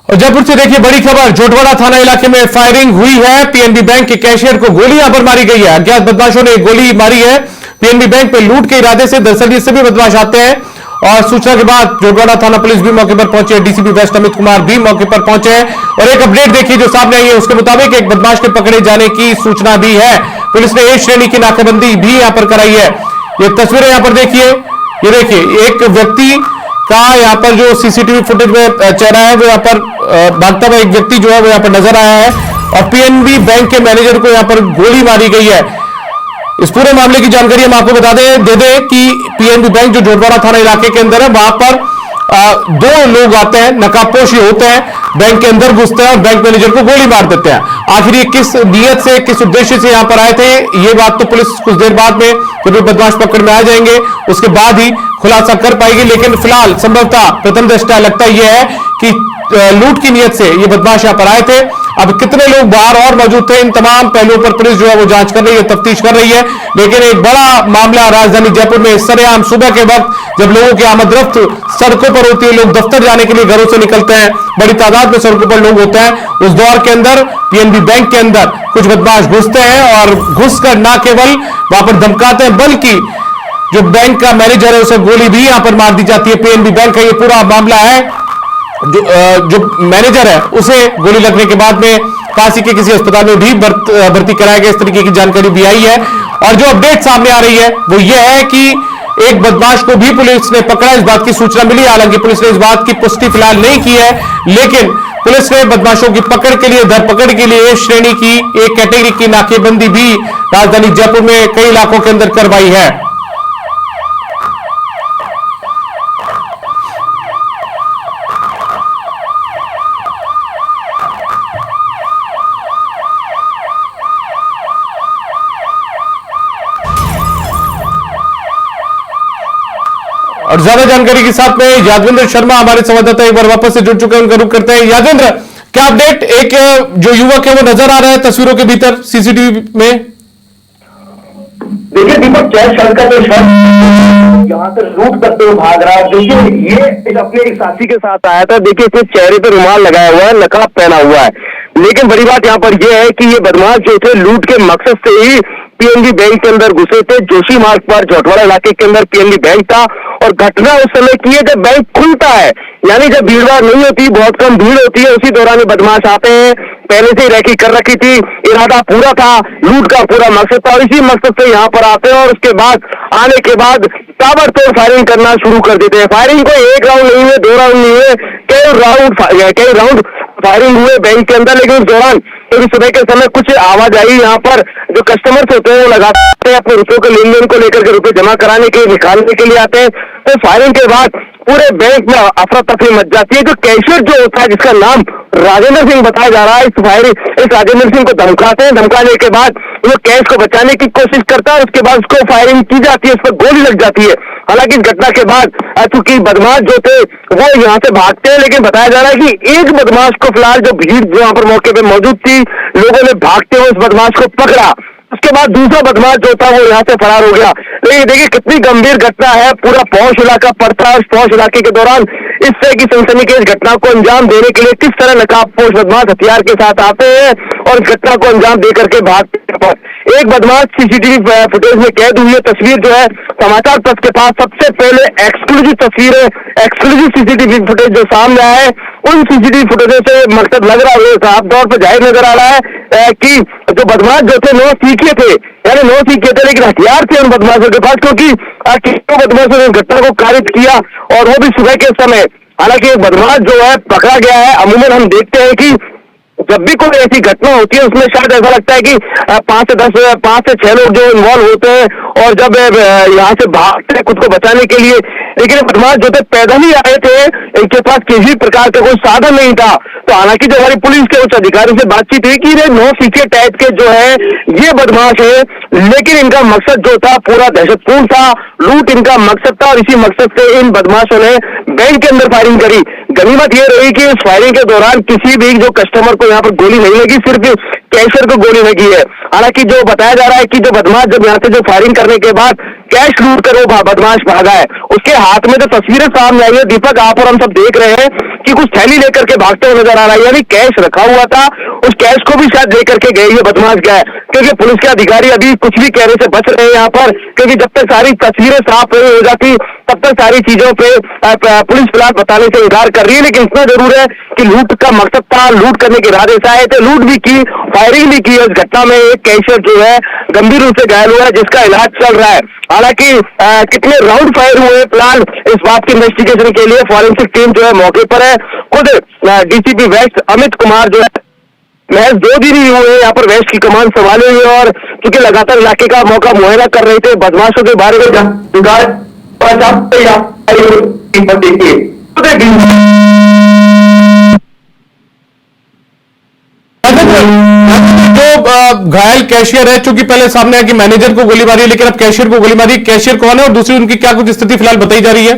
और जयपुर से देखिए बड़ी खबर, जोटवाड़ा थाना इलाके में फायरिंग हुई है। पीएनबी बैंक के कैशियर को गोली यहां पर मारी गई है। अज्ञात बदमाशों ने गोली मारी है पीएनबी बैंक पे लूट के इरादे से। दरअसल ये सभी बदमाश आते हैं और सूचना के बाद जोटवाड़ा थाना पुलिस भी मौके पर पहुंचे। डीसीपी वेस्ट अमित कुमार भी मौके पर पहुंचे हैं और एक अपडेट देखिए जो सामने आई है उसके मुताबिक एक बदमाश के पकड़े जाने की सूचना भी है। पुलिस ने ए श्रेणी की नाकाबंदी भी यहां पर कराई है। ये तस्वीरें यहां पर देखिए, ये देखिए एक व्यक्ति का यहाँ पर जो सीसीटीवी फुटेज में चेहरा है वो यहाँ पर भागता हुआ एक व्यक्ति जो है वो यहाँ पर नजर आया है और पीएनबी बैंक के मैनेजर को यहाँ पर गोली मारी गई है। इस पूरे मामले की जानकारी हम आपको बता दें कि पीएनबी बैंक जो जोटवाड़ा थाना इलाके के अंदर है वहां पर दो लोग आते हैं, नकाबपोशी होते हैं, बैंक के अंदर घुसते हैं और बैंक मैनेजर को गोली मार देते हैं। आखिर ये किस नियत से, किस उद्देश्य से यहां पर आए थे, ये बात तो पुलिस कुछ देर बाद में जब बदमाश पकड़ में आ जाएंगे उसके बाद ही खुलासा कर पाएगी। लेकिन फिलहाल संभवतः प्रथम दृष्टया लगता यह है कि लूट की नियत से ये बदमाश यहां पर आए थे। अब कितने लोग बाहर और मौजूद थे, इन तमाम पहलुओं पर पुलिस जो है वो जांच कर रही है, तफ्तीश कर रही है। लेकिन एक बड़ा मामला राजधानी जयपुर में सरेआम सुबह के वक्त जब लोगों की आमदरफ्त सड़कों पर होती है, लोग दफ्तर जाने के लिए घरों से निकलते हैं, बड़ी तादाद में सड़कों पर लोग होते हैं, उस दौर के अंदर पीएनबी बैंक के अंदर कुछ बदमाश घुसते हैं और घुसकर न केवल वहां पर धमकाते हैं बल्कि जो बैंक का मैनेजर है उसे गोली भी यहां पर मार दी जाती है। पीएनबी बैंक का ये पूरा मामला है। जो मैनेजर है उसे गोली लगने के बाद में काशी के किसी अस्पताल में भी भर्ती कराया गया, इस तरीके की जानकारी भी आई है। और जो अपडेट सामने आ रही है वो ये है कि एक बदमाश को भी पुलिस ने पकड़ा, इस बात की सूचना मिली। हालांकि पुलिस ने इस बात की पुष्टि फिलहाल नहीं की है, लेकिन पुलिस ने बदमाशों की पकड़ के लिए, धरपकड़ के लिए ए श्रेणी की एक कैटेगरी की नाकेबंदी भी राजधानी जयपुर में कई इलाकों के अंदर करवाई है। और ज्यादा जानकारी के साथ में यादवेंद्र शर्मा हमारे संवाददाता एक बार वापस से जुड़ चुके हैं, उनका रुख करते हैं। यादवेंद्र, क्या अपडेट? एक जो युवक है वो नजर आ रहा है तस्वीरों के भीतर सीसीटीवी में। देखिए दीपक, कैश का जो शख्स यहाँ से लूट करते हुए भाग रहा है, देखिए ये अपने एक साथी के साथ आया था। देखिए इसने चेहरे पे रुमाल लगाया हुआ है, नकाब पहना हुआ है, लेकिन बड़ी बात यहाँ पर यह है कि ये बदमाश जो थे लूट के मकसद से ही पीएनबी बैंक के अंदर घुसे थे। जोशी मार्ग पर जोटवाड़ा इलाके के अंदर पीएनबी बैंक था और घटना उस समय की है जब बैंक खुलता है, यानी जब भीड़ भाड़ नहीं होती, बहुत कम भीड़ होती है, उसी दौरान ये बदमाश आते हैं। पहले से ही रैकी कर रखी थी, इरादा पूरा था, लूट का पूरा मकसद था और इसी मकसद से यहाँ पर आते हैं और उसके बाद आने के बाद ताबड़तोड़ फायरिंग करना शुरू कर देते हैं। फायरिंग कोई एक राउंड नहीं हुए, दो राउंड नहीं हुए, कई राउंड फायरिंग हुए बैंक के अंदर। लेकिन उस दौरान क्योंकि सुबह के समय कुछ आवाज आई, यहाँ पर जो कस्टमर्स होते हैं वो लगाते हैं अपने रुपयों के लेन देन को लेकर के, रुपए जमा कराने के निकालने के लिए आते हैं। तो फायरिंग के बाद पूरे बैंक में अफरा तफरी मच जाती है। जो कैशियर जो होता है जिसका नाम राजेंद्र सिंह बताया जा रहा है, इस राजेंद्र सिंह को धमकाते हैं, धमकाने के बाद वो कैश को बचाने की कोशिश करता है और उसके बाद उसको फायरिंग की जाती है, उस पर गोली लग जाती है। हालांकि इस घटना के बाद चूंकि बदमाश जो थे वो यहाँ से भागते हैं, लेकिन बताया जा रहा है कि एक बदमाश को फिलहाल जो भीड़ जो यहाँ पर मौके पे मौजूद थी, लोगों ने भागते हुए उस बदमाश को पकड़ा। उसके बाद दूसरा बदमाश जो था वो यहाँ से फरार हो गया। लेकिन देखिए कितनी गंभीर घटना है, पूरा पौष इलाका पड़ता है। उस पौष इलाके के दौरान इस तरह की सनसनीखेज घटना को अंजाम देने के लिए किस तरह नकाबपोश बदमाश हथियार के साथ आते हैं और इस घटना को अंजाम देकर के भागते हैं। एक बदमाश सीसीटीवी फुटेज में कैद हुई है। तस्वीर जो है समाचार पत्र के पास सबसे पहले एक्सक्लूसिव तस्वीर है, एक्सक्लूसिव सीसीटीवी फुटेज जो सामने आया है, उन सीसीटीवी फुटेज से मकसद लग रहा है, साफ तौर पर जाहिर नजर आ रहा है कि जो बदमाश जो थे 9 सीखे थे, यानी 9 सीखे थे, लेकिन हथियार थे उन बदमाशों के पास, क्योंकि बदमाशों ने घटना को खारिज किया और वो भी सुबह के समय। हालांकि एक बदमाश जो है पकड़ा गया है। अमूमन हम देखते हैं कि जब भी कोई ऐसी घटना होती है उसमें शायद ऐसा लगता है कि 5 से 6 लोग जो इन्वॉल्व होते हैं और जब यहाँ से भागते हैं खुद को बचाने के लिए। लेकिन बदमाश जो थे पैदल ही आए थे, इनके पास किसी प्रकार का कोई साधन नहीं था। तो हालांकि जो हमारी पुलिस के उच्च अधिकारी से बातचीत हुई कि ये 9 सीखे टाइप के जो है ये बदमाश है, लेकिन इनका मकसद जो था पूरा दहशतपूर्ण था, लूट इनका मकसद था और इसी मकसद से इन बदमाशों ने बैंक के अंदर फायरिंग करी। गनीमत ये रही कि इस फायरिंग के दौरान किसी भी जो कस्टमर को यहाँ पर गोली नहीं लगी, सिर्फ कैशियर को गोली लगी है। हालांकि जो बताया जा रहा है कि जो बदमाश जब यहाँ से जो फायरिंग करने के बाद कैश लूट कर वो बदमाश भागा है, उसके हाथ में जो तस्वीरें सामने आई है दीपक, आप और हम सब देख रहे हैं की कुछ थैली लेकर के भागते हुए नजर आ रहा है, यानी कैश रखा हुआ था, उस कैश को भी शायद लेकर के गए ये बदमाश गए, क्योंकि पुलिस के अधिकारी अभी कुछ भी कहने से बच रहे हैं यहाँ पर, क्योंकि जब तक सारी तस्वीरें साफ नहीं हो जाती तब तक सारी चीजों पे पुलिस फिलहाल बताने से इनकार कर रही है। लेकिन इतना जरूर है कि लूट का मकसद था, लूट करने के इरादे से आए थे, लूट भी की, फायरिंग भी की। इस घटना में एक कैशियर जो है गंभीर रूप से घायल हुआ है, जिसका इलाज चल रहा है। हालांकि कितने राउंड फायर हुए फिलहाल इस बात की इन्वेस्टिगेशन के लिए फॉरेंसिक टीम जो है मौके पर है। खुद डीसीपी वेस्ट अमित कुमार जो है महज 2 दिन ही हुए यहाँ पर वेस्ट की कमान संभाले हुए, और क्योंकि लगातार इलाके का मौका मुहैया कर रहे थे, बदमाशों के बारे में जो घायल कैशियर है, चूंकि पहले सामने आया कि मैनेजर को गोली मारी है, लेकिन अब कैशियर को गोली मारी, कैशियर कौन है और दूसरी उनकी क्या कुछ स्थिति फिलहाल बताई जा रही है?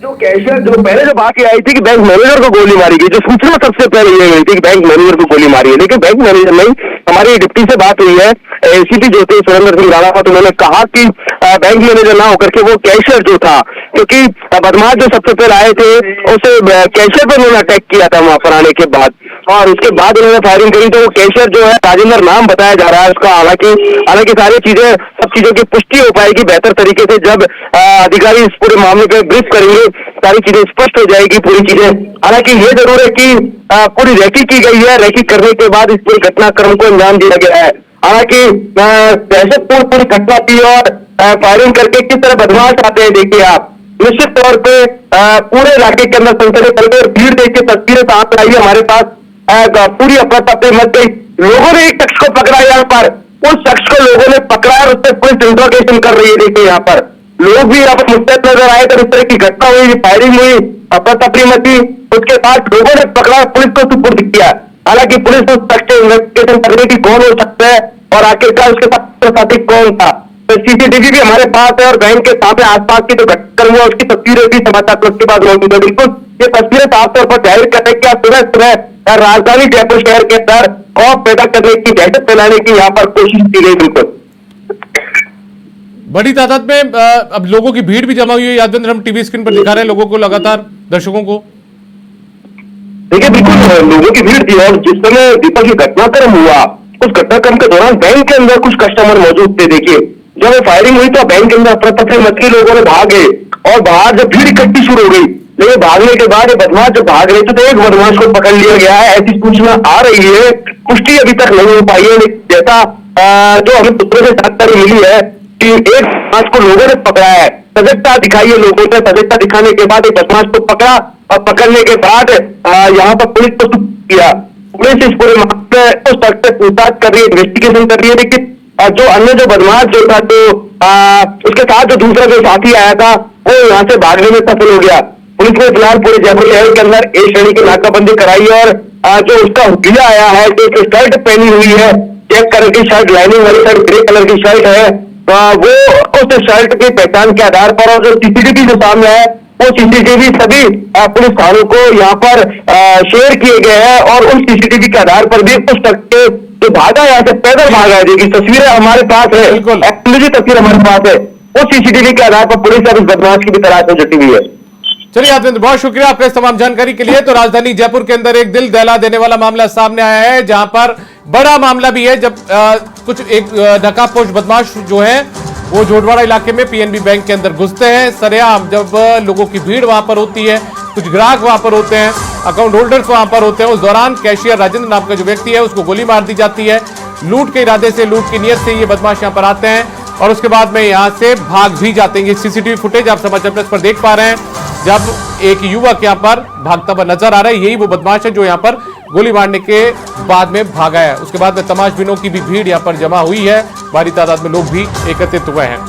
जो कैशियर जो पहले जो बात आई थी कि बैंक मैनेजर को गोली मारी गई, जो सूचना सबसे पहले ये हुई थी कि बैंक मैनेजर को गोली मारी है, लेकिन बैंक मैनेजर नहीं, हमारी डिप्टी से बात हुई है एसीपी जो थे सुरेंद्र सिंह राणा, तो उन्होंने कहा कि बैंक मैनेजर ना होकर के वो कैशियर जो था, क्योंकि बदमाश जो सबसे पहले आए थे उसे कैशियर पर उन्होंने अटैक किया था वहां पर आने के बाद, और उसके बाद उन्होंने फायरिंग करी। तो वो कैशियर जो है राजेंद्र नाम बताया जा रहा है उसका। हालांकि सारी चीजें, सब चीजों की पुष्टि हो पाएगी बेहतर तरीके से जब अधिकारी इस पूरे मामले पे ब्रीफ करेंगे, सारी चीजें स्पष्ट हो जाएगी पूरी चीजें। हालांकि ये जरूर है कि पूरी रेकी की गई है, रेकी करने के बाद इस पूरे घटनाक्रम को अंजाम दिया गया है। हालांकि दहशतपूर्ण पूरी घटना थी, और फायरिंग करके किस तरह बदमाश आते हैं देखिए आप, निश्चित तौर पे पूरे इलाके के अंदर सनसनी फैल गई, भीड़ देख के तस्वीरें सामने आई है हमारे पास, पूरी अफरा तफरी मच गई। लोगों ने एक शख्स को पकड़ा यहाँ पर, उस शख्स को लोगों ने पकड़ा और उससे पुलिस इंट्रोगेशन कर रही है। देखिए यहाँ पर लोग भी यहाँ पर मुस्तैद नजर आए, तो इस तरह की घटना हुई, फायरिंग हुई, अफरा तफरी मची, उसके बाद लोगों ने पकड़ा, पुलिस को सुपुर्द किया। हालांकि पुलिस उस शख्स से इन्वेस्टिगेशन कर रही थी कौन हो सकता है और आखिरकार उसके साथ कौन था। तो सीसीटीवी भी हमारे पास है, और बैंक के सामने आसपास की जो घटना हुआ उसकी तस्वीरें भी समाचार प्लस के बाद मौजूद है। बिल्कुल ये तस्वीरें साफ तौर पर जाहिर कर रहे हैं कि सुबह सुबह राजधानी जयपुर शहर के अंदर खौफ पैदा करने की, दहशत फैलाने की यहाँ पर कोशिश की गई। बिल्कुल बड़ी तादाद में अब लोगों की भीड़ भी जमा हुई है। यादवेंद्र, हम टीवी स्क्रीन पर दिखा रहे हैं लोगों को, लगातार दर्शकों को। देखिए बिल्कुल लोगों की भीड़ थी, और जिस समय दीपक ये घटनाक्रम हुआ उस घटनाक्रम के दौरान बैंक के अंदर कुछ कस्टमर मौजूद थे। देखिए जब फायरिंग हुई तो बैंक के अंदर अफरा तफरी मच गई, लोगों ने भागे, और बाहर जब भीड़ इकट्ठी शुरू हो गई, लेकिन भागने के बाद ये बदमाश जब भाग रहे थे तो एक बदमाश को पकड़ लिया गया है, ऐसी सूचना आ रही है। पुष्टि अभी तक नहीं हो पाई है, जैसा जो हमें सूत्रों से जानकारी मिली है कि एक बदमाश को लोगों ने पकड़ा है। सजगता दिखाई है लोगों ने, सजगता दिखाने के बाद एक बदमाश को पकड़ा, और पकड़ने के बाद यहाँ पर पुलिस को किया। पुलिस इस पूरे मामले उस शख्स से पूछताछ कर रही है, इन्वेस्टिगेशन कर रही है। लेकिन जो अन्य जो बदमाश जो था, तो उसके साथ जो दूसरा जो साथी आया था वो यहाँ से भागने में सफल हो गया। पुलिस ने फिलहाल पूरे जयपुर शहर के अंदर एक श्रेणी की नाकाबंदी कराई, और जो उसका हुलिया आया है, जो शर्ट पहनी हुई है, चेक कलर की शर्ट, लाइनिंग वाली शर्ट, ग्रे कलर की शर्ट है, वो उस शर्ट की पहचान के आधार पर, और जो सीसीटीवी जो सामने है वो सीसीटीवी सभी पुलिस थानों को यहाँ पर शेयर किए गए हैं, और उन सीसीटीवी के आधार पर भी उस शख्स के जो भागा यहाँ से पैदल भागा है, देखिए तस्वीरें हमारे पास है, एक्चुअली तस्वीर हमारे पास है, उस सीसीटीवी के आधार पर पुलिस अब इस बदमाश की भी तलाश में जुटी हुई है। चलिए यादवेंद्र, बहुत शुक्रिया आपका इस तमाम जानकारी के लिए। तो राजधानी जयपुर के अंदर एक दिल दहला देने वाला मामला सामने आया है, जहां पर बड़ा मामला भी है, जब कुछ एक नकाबपोश बदमाश जो है वो जोटवाड़ा इलाके में पीएनबी बैंक के अंदर घुसते हैं सरेआम। जब लोगों की भीड़ वहां पर होती है, कुछ ग्राहक वहां पर होते हैं, अकाउंट होल्डर्स वहां पर होते हैं, उस दौरान कैशियर राजेंद्र नाम का जो व्यक्ति है उसको गोली मार दी जाती है। लूट के इरादे से, लूट की नीयत से ये बदमाश यहां पर आते हैं, और उसके बाद में यहां से भाग भी जाते हैं। ये सीसीटीवी फुटेज आप समाचार प्लस पर देख पा रहे हैं, जब एक युवक यहां पर भागता हुआ नजर आ रहा है। यही वो बदमाश है जो यहां पर गोली मारने के बाद में भागा है। उसके बाद में तमाशबीनों की भी भीड़ यहां पर जमा हुई है, भारी तादाद में लोग भी एकत्रित हुए हैं।